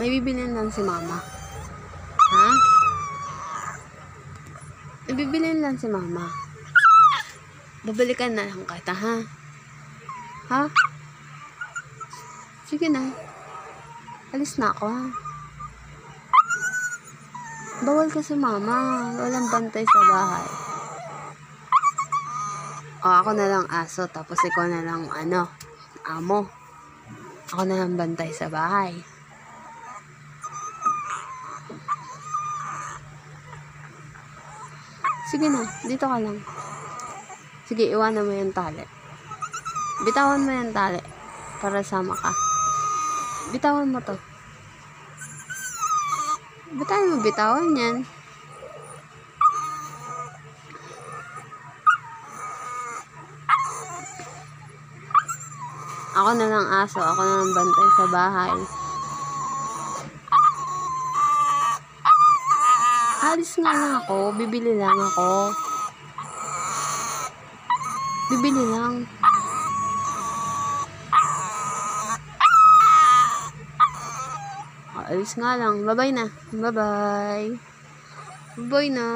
May bibilin lang si mama. Ha? May bibilin lang si mama. Babalikan na lang kita, ha? Ha? Sige na. Alis na ako, ha? Bawal ka sa mama. Walang bantay sa bahay. O, ako na lang aso. Tapos ikaw na lang, amo. Ako na lang bantay sa bahay. Sige na. Dito ka lang. Sige, iwanan mo yung tali. Bitawan mo yung tali. Para sama ka. Bitawan mo to. Bitawan yan. Ako na lang aso. Ako na lang bantay sa bahay. Alis nga lang ako. Bibili lang ako. Bibili lang. Alis nga lang. Bye-bye na. Bye-bye. Bye-bye na.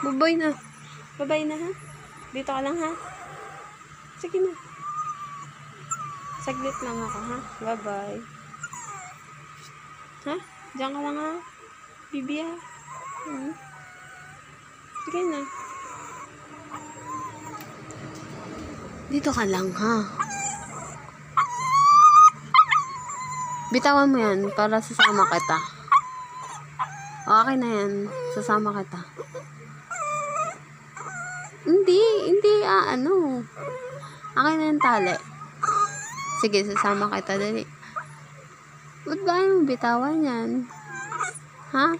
Bye-bye na. Bye-bye na, ha? Dito ka lang, ha? Sige na. Saglit lang ako, ha? Bye-bye. Ha? Diyan ka lang, ha? Bibi, ha? Sige na. Dito ka lang, ha? Bitawan mo yan para sasama kita. Okay na yan. Sasama kita. Hindi, Akin na yung tali. Sige, sasama kita. Dali. Ba't ba ayaw mo bitawan yan? Ha?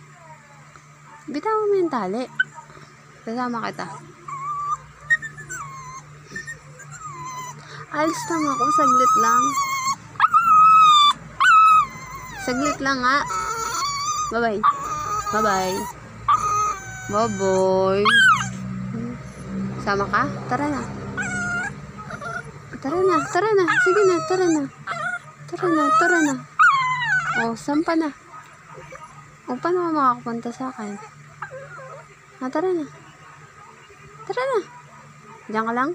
Bitawan mo yung tali. Sasama kita. Alis lang ako. Saglit lang. Saglit lang, nga. Bye-bye. Bye-bye. Bye-bye. Sama ka? Tara na. Tara na. Tara na. Sige na. Tara na. Tara na. Tara na. O, sampa na. O, paano ka makakapunta sa akin? Ha, tara na. Tara na. Diyan ka lang?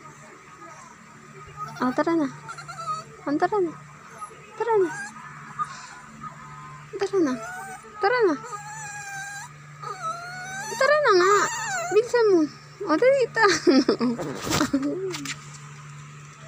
O, tara na. O, tara na. Tara na. Tara na. Tara na. Tara na nga. Bilisan mo. O, dali.